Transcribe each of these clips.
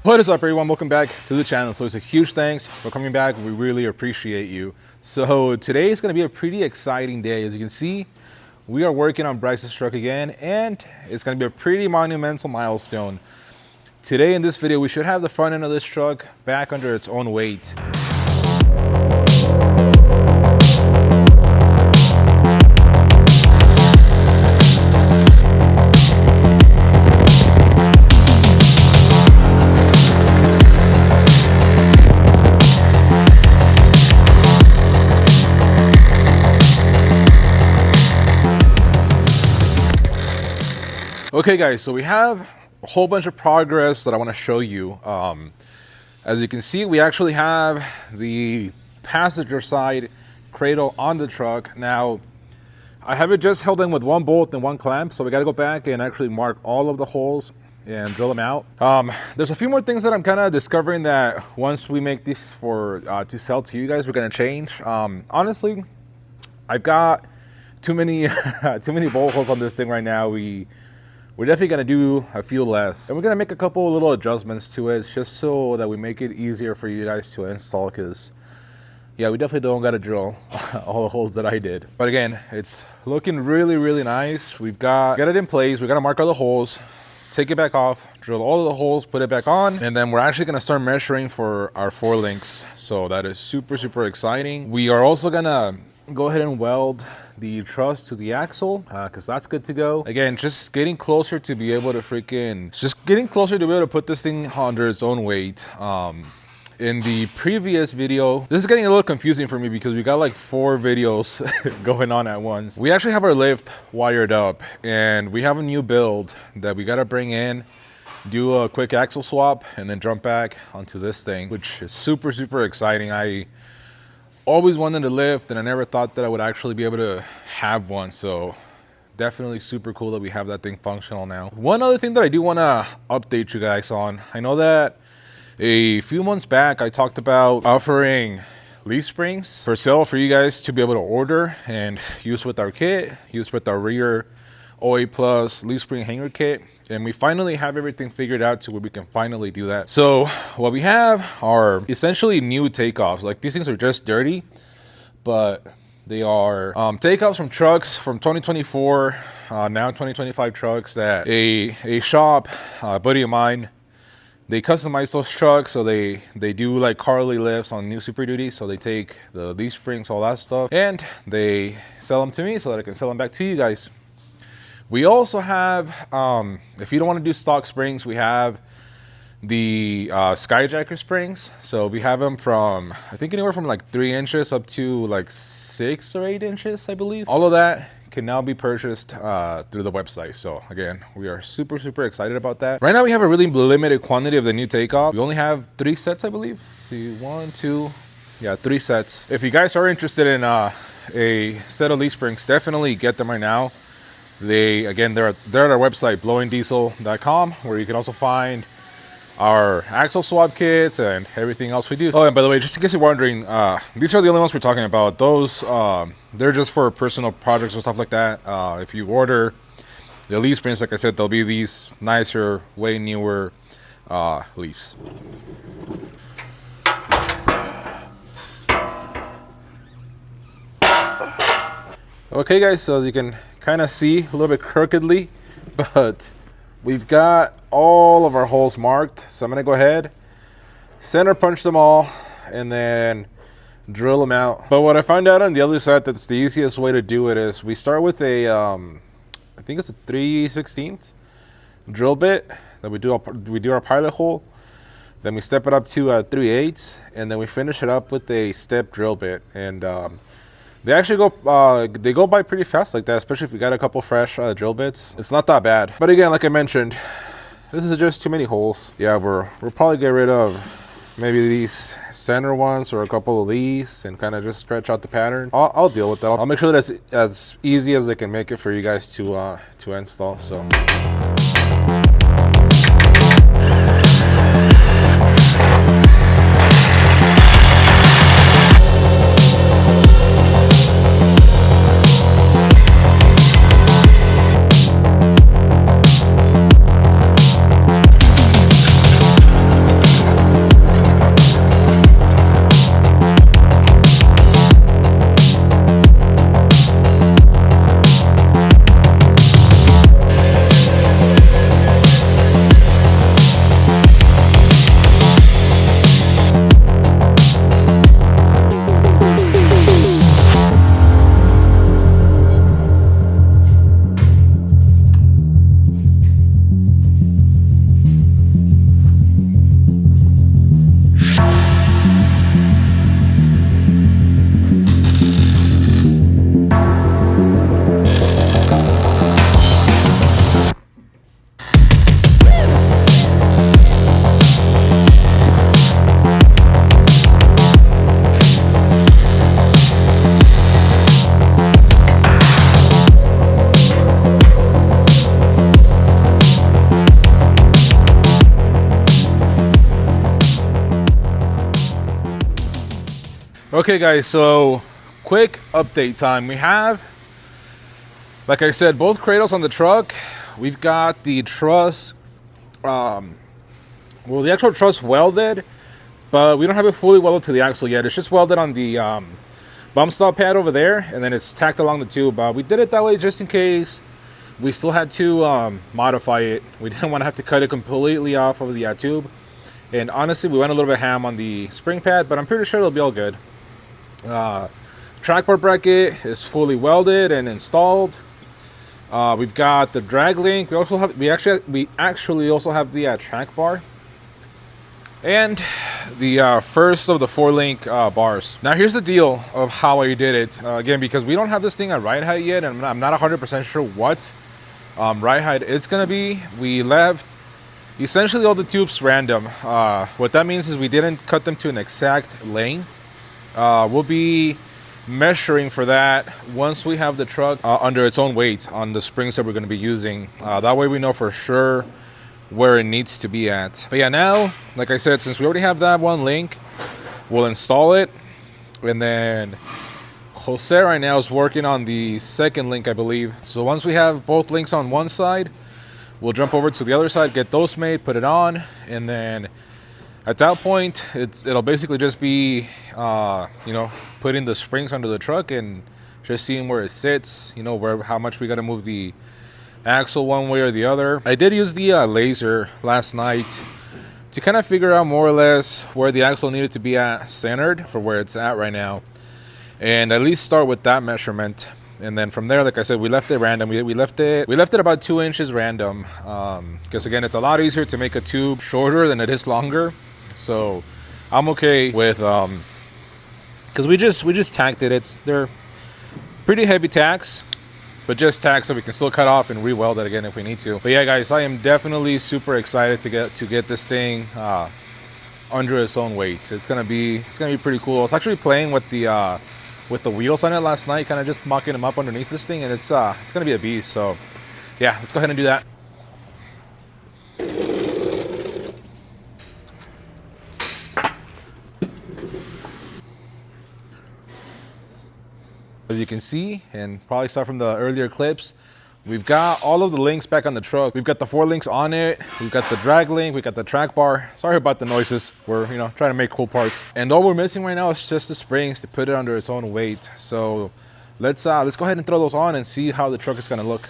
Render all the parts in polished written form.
What is up, everyone? Welcome back to the channel. So it's a huge thanks for coming back. We really appreciate you. So today is going to be a pretty exciting day. As you can see, we are working on Bryce's truck again, and it's going to be a pretty monumental milestone. Today in this video, we should have the front end of this truck back under its own weight. Okay guys, so we have a whole bunch of progress that I want to show you. As you can see, we actually have the passenger side cradle on the truck. Now, I have it just held in with one bolt and one clamp, so we got to go back and actually mark all of the holes and drill them out. There's a few more things that I'm kind of discovering that once we make this for to sell to you guys, we're going to change. Honestly, I've got too many bolt holes on this thing right now. We're definitely going to do a few less, and we're going to make a couple little adjustments to it just so that we make it easier for you guys to install, because yeah, we definitely don't got to drill all the holes that I did. But again, it's looking really nice. We've got it in place. We got to mark all the holes, take it back off, drill all of the holes, put it back on, and then we're actually going to start measuring for our 4 links. So that is super exciting. We are also going to go ahead and weld the truss to the axle, because that's good to go. Again, just getting closer to be able to put this thing under its own weight. In the previous video, this is getting a little confusing for me because we got like 4 videos going on at once. We actually have our lift wired up, and we have a new build that we got to bring in, do a quick axle swap, and then jump back onto this thing, which is super exciting. I always wanted to lift, and I never thought that I would actually be able to have one. So definitely super cool that we have that thing functional now. One other thing that I do want to update you guys on, I know that a few months back I talked about offering leaf springs for sale for you guys to be able to order and use with our kit, use with our rear OA Plus leaf spring hanger kit. And we finally have everything figured out to where we can finally do that. So what we have are essentially new takeoffs. Like, these things are just dirty, but they are takeoffs from trucks from 2024, now 2025 trucks that a shop, a buddy of mine, they customize those trucks. So they do like Carly lifts on new Super Duties. So they take the leaf springs, all that stuff, and they sell them to me so that I can sell them back to you guys. We also have, if you don't want to do stock springs, we have the Skyjacker springs. So we have them from, I think, anywhere from like 3 inches up to like 6 or 8 inches, I believe. All of that can now be purchased through the website. So again, we are super excited about that. Right now we have a really limited quantity of the new takeoff. We only have 3 sets, I believe. See, 1, 2, yeah, 3 sets. If you guys are interested in a set of leaf springs, definitely get them right now. They're at our website, blowingdiesel.com, where you can also find our axle swap kits and everything else we do. Oh, and by the way, just in case you're wondering, these are the only ones we're talking about. Those, they're just for personal projects and stuff like that. If you order the leaf springs, like I said, they'll be these nicer, way newer leaves. Okay guys, so as you can kind of see, a little bit crookedly, but we've got all of our holes marked. So I'm going to go ahead, center punch them all, and then drill them out. But what I found out on the other side, that's the easiest way to do it, is we start with a I think it's a 3/16 drill bit that we do our pilot hole. Then we step it up to 3/8, and then we finish it up with a step drill bit. And they actually go by pretty fast like that, especially if you got a couple fresh drill bits. It's not that bad. But again, like I mentioned, this is just too many holes. Yeah, we'll probably get rid of maybe these center ones or a couple of these and kind of just stretch out the pattern. I'll deal with that. I'll make sure that's as easy as I can make it for you guys to install. So. Okay guys, so quick update time. We have, like I said, both cradles on the truck. We've got the truss, well, the actual truss welded, but we don't have it fully welded to the axle yet. It's just welded on the bump stop pad over there, and then it's tacked along the tube. We did it that way just in case we still had to modify it. We didn't want to have to cut it completely off of the tube. And honestly, we went a little bit ham on the spring pad, but I'm pretty sure it'll be all good. Track bar bracket is fully welded and installed. We've got the drag link. We actually also have the track bar and the first of the 4-link bars. Now here's the deal of how I did it. Again, because we don't have this thing at ride height yet, and I'm not 100% sure what ride height it's gonna be. We left essentially all the tubes random. What that means is we didn't cut them to an exact length. We'll be measuring for that once we have the truck under its own weight on the springs that we're going to be using. That way we know for sure where it needs to be at. But yeah, now, like I said, since we already have that one link, we'll install it. And then Jose right now is working on the second link, I believe. So once we have both links on one side, we'll jump over to the other side, get those made, put it on, and then at that point, it'll basically just be, putting the springs under the truck and just seeing where it sits, how much we got to move the axle one way or the other. I did use the laser last night to kind of figure out more or less where the axle needed to be at centered for where it's at right now, and at least start with that measurement. And then from there, like I said, we left it random. We left it about 2 inches random, because again, it's a lot easier to make a tube shorter than it is longer. So I'm okay with because we just tacked it. They're pretty heavy tacks, but just tacked so we can still cut off and re-weld it again if we need to. But yeah, guys, I am definitely super excited to get this thing under its own weight. It's gonna be pretty cool. I was actually playing with the wheels on it last night, kind of just mocking them up underneath this thing, and it's gonna be a beast. So yeah, let's go ahead and do that. As you can see, and probably saw from the earlier clips, we've got all of the links back on the truck. We've got the 4 links on it. We've got the drag link. We've got the track bar. Sorry about the noises. We're trying to make cool parts. And all we're missing right now is just the springs to put it under its own weight. So let's go ahead and throw those on and see how the truck is gonna look.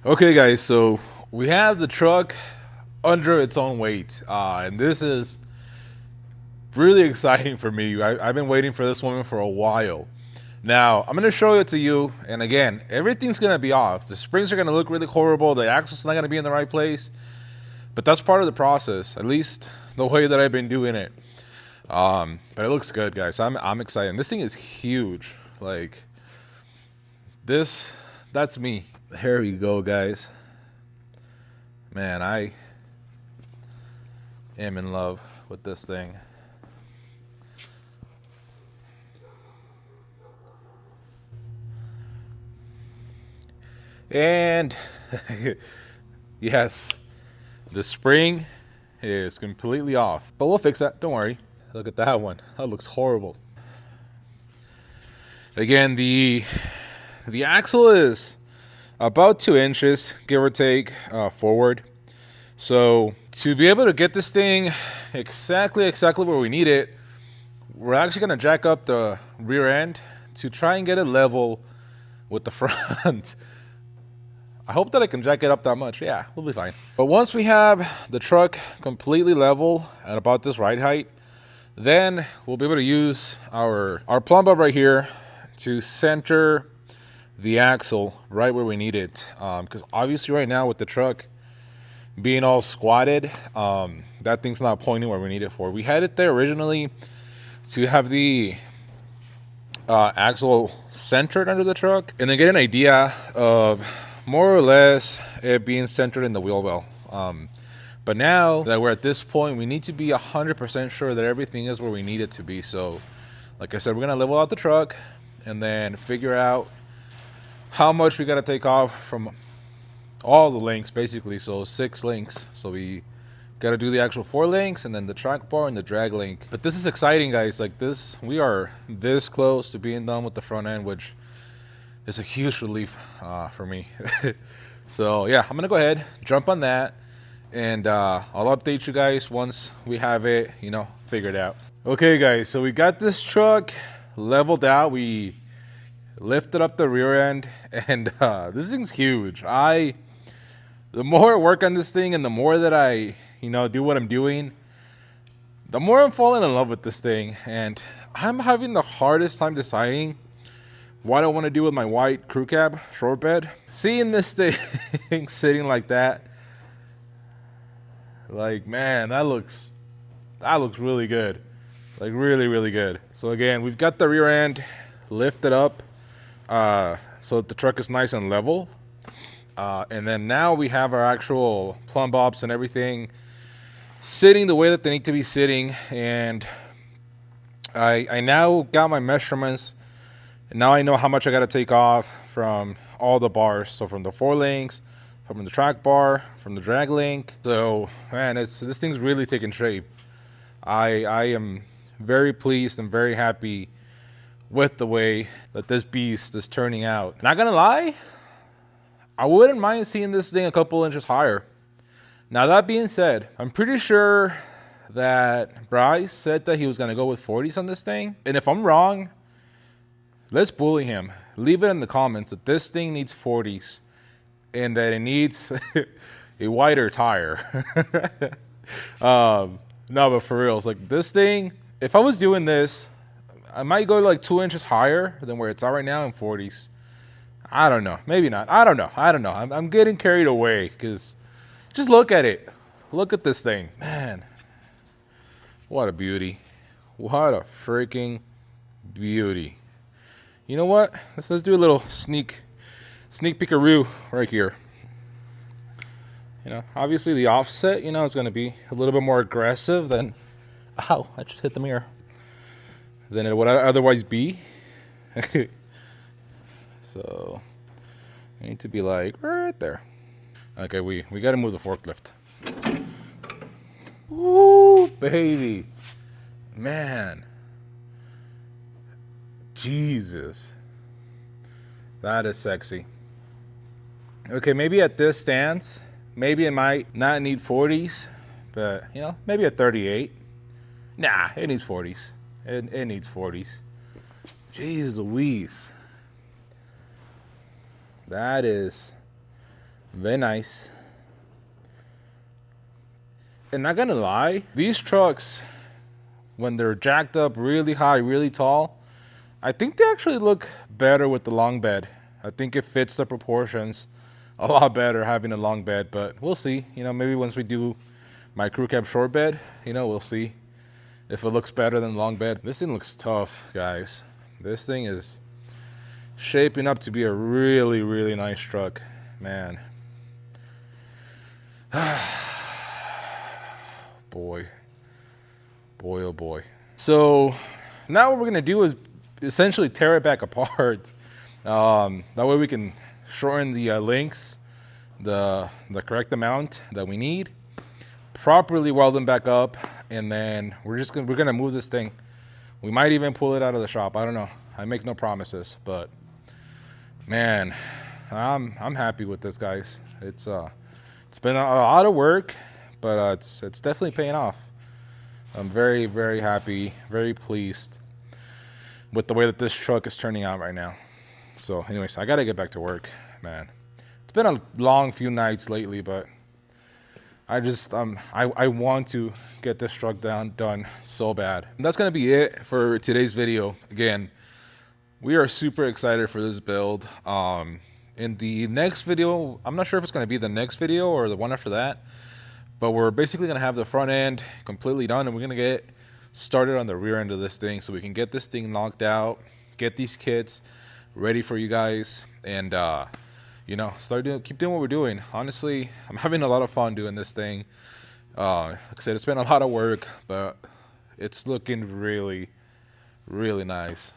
Okay guys, so we have the truck under its own weight, and this is really exciting for me. I've been waiting for this moment for a while. Now, I'm going to show it to you, and again, everything's going to be off. The springs are going to look really horrible, the axle's not going to be in the right place, but that's part of the process, at least the way that I've been doing it. But it looks good, guys. I'm excited. This thing is huge. Like, that's me. Here we go, guys. Man, I am in love with this thing. And yes, the spring is completely off, but we'll fix that. Don't worry. Look at that one. That looks horrible. Again, the axle is about 2 inches, give or take, forward. So to be able to get this thing exactly where we need it, we're actually going to jack up the rear end to try and get it level with the front. I hope that I can jack it up that much. Yeah, we'll be fine. But once we have the truck completely level at about this ride height, then we'll be able to use our plumb bob right here to center the axle right where we need it. Because obviously right now with the truck being all squatted, that thing's not pointing where we need it for. We had it there originally to have the axle centered under the truck and then get an idea of more or less it being centered in the wheel well. But now that we're at this point, we need to be 100% sure that everything is where we need it to be. So like I said, we're gonna level out the truck and then figure out how much we gotta take off from all the links basically. So 6 links. So we got to do the actual 4 links and then the track bar and the drag link. But this is exciting, guys. Like this, we are this close to being done with the front end, which is a huge relief for me. So yeah, I'm gonna go ahead, jump on that, and I'll update you guys once we have it, you know, figured out. Okay, guys. So we got this truck leveled out. We lifted up the rear end, and this thing's huge. The more I work on this thing and the more that I, you know, do what I'm doing, the more I'm falling in love with this thing. And I'm having the hardest time deciding what I want to do with my white crew cab short bed. Seeing this thing sitting like that, like, man, that looks really good. Like really, really good. So again, we've got the rear end lifted up so that the truck is nice and level. And then now we have our actual plumb bobs and everything sitting the way that they need to be sitting. And I now got my measurements. And now I know how much I got to take off from all the bars. So from the 4 links, from the track bar, from the drag link. So man, this thing's really taking shape. I am very pleased and very happy with the way that this beast is turning out. Not gonna lie, I wouldn't mind seeing this thing a couple inches higher. Now that being said, I'm pretty sure that Bryce said that he was gonna go with 40s on this thing. And if I'm wrong, let's bully him. Leave it in the comments that this thing needs 40s and that it needs a wider tire. No, but for real, it's like this thing, if I was doing this, I might go like 2 inches higher than where it's at right now in 40s. I don't know. Maybe not. I don't know. I'm getting carried away because just look at it. Look at this thing. Man, what a beauty. What a freaking beauty. You know what? Let's do a little sneak peekaroo right here. You know, obviously the offset, you know, is going to be a little bit more aggressive than, ow, I just hit the mirror, than it would otherwise be. So I need to be like right there. Okay, we got to move the forklift. Woo, baby. Man. Jesus. That is sexy. Okay, maybe at this stance, maybe it might not need 40s, but, you know, maybe a 38. Nah, it needs 40s. It needs 40s. Jeez Louise. That is very nice. And not gonna lie, these trucks, when they're jacked up really high, really tall, I think they actually look better with the long bed. I think it fits the proportions a lot better having a long bed, but we'll see. You know, maybe once we do my crew cab short bed, you know, we'll see if it looks better than long bed. This thing looks tough, guys. This thing is shaping up to be a really, really nice truck, man. Boy, oh boy. So now what we're gonna do is essentially tear it back apart. That way we can shorten the links, the correct amount that we need, properly weld them back up, and then we're gonna move this thing. We might even pull it out of the shop. I don't know. I make no promises, but man, I'm happy with this, guys. It's been a lot of work, but it's definitely paying off. I'm very, very happy, very pleased with the way that this truck is turning out right now. So anyways, I gotta get back to work, man. It's been a long few nights lately, but I just I want to get this truck done so bad. And that's gonna be it for today's video. Again, we are super excited for this build. In the next video, I'm not sure if it's gonna be the next video or the one after that, but we're basically gonna have the front end completely done, and we're gonna get started on the rear end of this thing so we can get this thing knocked out, get these kits ready for you guys, and you know, keep doing what we're doing. Honestly, I'm having a lot of fun doing this thing. Like I said, it's been a lot of work, but it's looking really, really nice.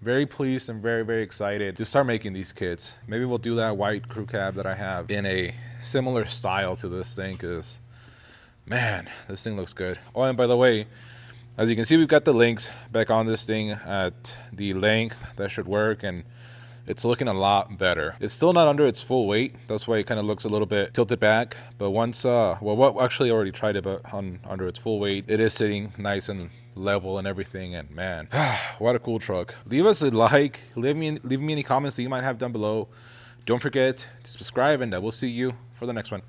Very pleased and very, very excited to start making these kits. Maybe we'll do that white crew cab that I have in a similar style to this thing, because man, this thing looks good. Oh, and by the way, as you can see, we've got the links back on this thing at the length that should work, and it's looking a lot better. It's still not under its full weight. That's why it kind of looks a little bit tilted back. But once, well, actually I already tried it, but under its full weight, it is sitting nice and level and everything. And man, what a cool truck. Leave us a like, leave me any comments that you might have down below. Don't forget to subscribe, and I will see you for the next one.